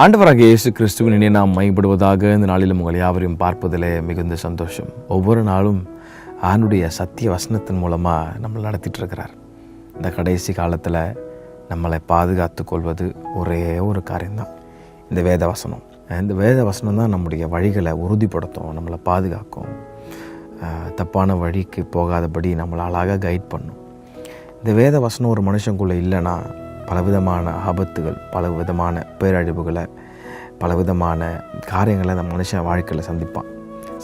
ஆண்டவராகிய இயேசு கிறிஸ்துவின் இணைய நாம் மைப்படுவதாக இந்த நாளிலும் உங்கள் யாவரையும் பார்ப்பதிலே மிகுந்த சந்தோஷம். ஒவ்வொரு நாளும் ஆண்டுடைய சத்திய வசனத்தின் மூலமாக நம்மளை நடத்திட்டு இருக்கிறார். இந்த கடைசி காலத்தில் நம்மளை பாதுகாத்து கொள்வது ஒரே ஒரு காரியம்தான், இந்த வேத வசனம். இந்த வேத வசனம் தான் நம்முடைய வழிகளை உறுதிப்படுத்தும், நம்மளை பாதுகாக்கும், தப்பான வழிக்கு போகாதபடி நம்மளை அழகாக கைட் பண்ணும். இந்த வேத வசனம் ஒரு மனுஷனுக்குள்ளே இல்லைன்னா பலவிதமான ஆபத்துகள், பலவிதமான பேரழிவுகளை, பலவிதமான காரியங்களை அந்த மனுஷன் வாழ்க்கையில் சந்திப்பான்.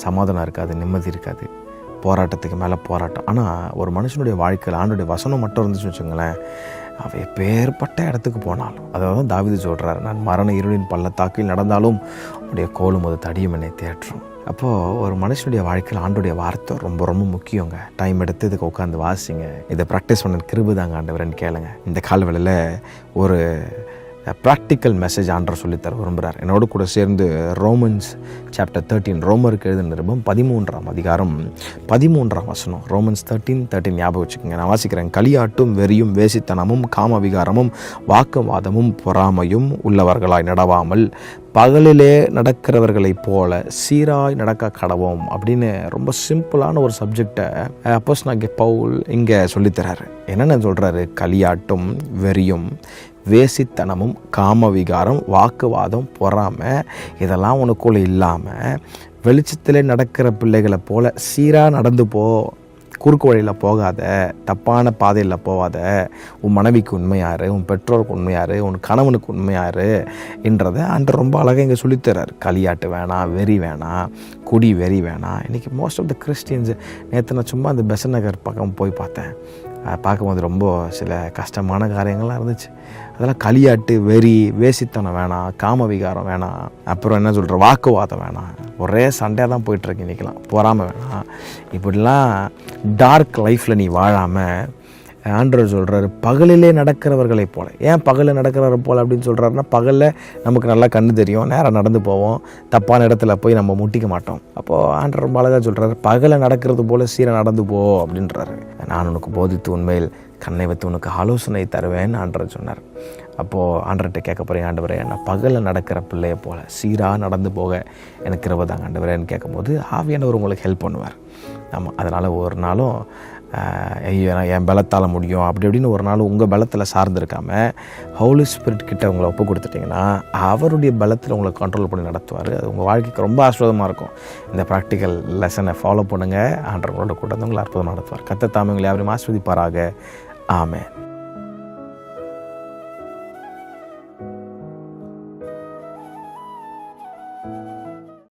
சமாதானம் இருக்காது, நிம்மதி இருக்காது, போராட்டத்துக்கு மேலே போராட்டம். ஆனால் ஒரு மனுஷனுடைய வாழ்க்கையில் ஆண்டுடைய வசனம் மட்டும் இருந்துச்சுன்னு வச்சுங்களேன், அவன் எப்பேற்பட்ட இடத்துக்கு போனாலும், அதாவது தாவீது சொல்கிறார், நான் மரண இருளின் பள்ளத்தாக்கில் நடந்தாலும் உடைய கோலும் அது தடியும் என்னை தேற்றும். அப்போது ஒரு மனுஷனுடைய வாழ்க்கையில் ஆண்டுடைய வார்த்தை ரொம்ப ரொம்ப முக்கியங்க. டைம் எடுத்து இதுக்கு உட்காந்து வாசிங்க, இதை ப்ராக்டிஸ் பண்ண கிருபை தாங்க ஆண்டவரேன்னு கேளுங்க. இந்த காலவேளையில் ஒரு ப்ராக்டிக்கல் மெசேஜ் ஆண்டவர் சொல்லித்தர விரும்புகிறார். என்னோடு கூட சேர்ந்து ரோமன்ஸ் சாப்டர் 13, ரோமருக்கு எழுதின நிருபம் 13ஆம் அதிகாரம் 13ஆம் வசனம். ரோமன்ஸ் 13 ஞாபகம் வச்சுக்கோங்க. நான் வாசிக்கிறேன். களியாட்டும் வெறியும் வேசித்தனமும் காம விகாரமும் வாக்குவாதமும் பொறாமையும் உள்ளவர்களாய் நடவாமல் பகலிலே நடக்கிறவர்களைப் போல சீராய் நடக்க கடவோம் அப்படின்னு ரொம்ப சிம்பிளான ஒரு சப்ஜெக்டை அப்போஸ்தலனாகிய பவுல் இங்கே சொல்லித்தராரு. என்னென்ன சொல்கிறாரு? களியாட்டும் வெறியும் வேசித்தனமும் காம விகாரம் வாக்குவாதம் பொறாமை இதெல்லாம் உனக்குள்ளே இல்லாமல் வெளிச்சத்தில் நடக்கிற பிள்ளைகளை போல சீராக நடந்து போ. குறுக்கு வழியில் போகாத, தப்பான பாதையில் போகாத. உன் மனைவிக்கு உண்மையாரு, உன் பெற்றோருக்கு உண்மையாரு, உன் கணவனுக்கு உண்மையாரு என்றதை ஆண்டவர் ரொம்ப அழகாக இங்கே சொல்லித்தரார். களியாட்டு வேணாம், வெறி வேணாம், குடி வெறி வேணாம். இன்றைக்கி மோஸ்ட் ஆஃப் த கிறிஸ்டியன்ஸ், நேற்று நான் சும்மா அந்த பெசன்ட் நகர் பக்கம் போய் பார்த்தேன். பார்க்கும்போது ரொம்ப சில கஷ்டமான காரியங்கள்லாம் இருந்துச்சு. அதெல்லாம் களியாட்டு, வெறி, வேசித்தனம் வேணாம், காம விகாரம் வேணாம், அப்புறம் என்ன சொல்கிற வாக்குவாதம் வேணாம். ஒரே சண்டையாக தான் போயிட்டுருக்கு இன்றைக்கெலாம். பொறாமை வேணாம். இப்படிலாம் டார்க் லைஃப்பில் நீ வாழாமல் ஆண்டவர் சொல்கிறாரு, பகலிலே நடக்கிறவர்களை போல. ஏன் பகலில் நடக்கிறவரை போல் அப்படின்னு சொல்கிறாருன்னா, பகலில் நமக்கு நல்லா கண்ணு தெரியும், நேராக நடந்து போவோம், தப்பான இடத்துல போய் நம்ம முட்டிக்க மாட்டோம். அப்போது ஆண்டவர் ரொம்ப அழகாக சொல்கிறாரு, பகலில் நடக்கிறது போல் சீராக நடந்து போ அப்படின்றாரு. நான் உனக்கு போதித்து உண்மையில் கண்ணை வைத்து உனக்கு ஆலோசனை தருவேன்னு ஆண்டவர் சொன்னார். அப்போது ஆண்டவர்கிட்ட கேட்க போகிறேன், ஆண்டவரே நான் பகலில் நடக்கிற பிள்ளையை போல் சீராக நடந்து போக எனக்கு கிருபைதாங்க ஆண்டவரேன்னு கேட்கும்போது ஆவியானவர் உங்களுக்கு ஹெல்ப் பண்ணுவார். ஆமாம், அதனால் ஒரு நாளும் ஐயோ என் பலத்தால் முடியும் அப்படி அப்படின்னு ஒரு நாள் உங்கள் பலத்தில் சார்ந்திருக்காமல் ஹோலி ஸ்பிரிட் கிட்ட உங்களை ஒப்பு கொடுத்துட்டிங்கன்னா அவருடைய பலத்தில் உங்களை கண்ட்ரோல் பண்ணி நடத்துவார். அது உங்கள் வாழ்க்கைக்கு ரொம்ப ஆசீர்வாதமாக இருக்கும். இந்த ப்ராக்டிக்கல் லெசனை ஃபாலோ பண்ணுங்கள். ஆண்டவரோட கூட வந்து உங்களை அற்புதமாக நடத்துவார். கர்த்தர் தாமே உங்களை யாரையும் ஆசீர்வதிப்பாராக. ஆமென்.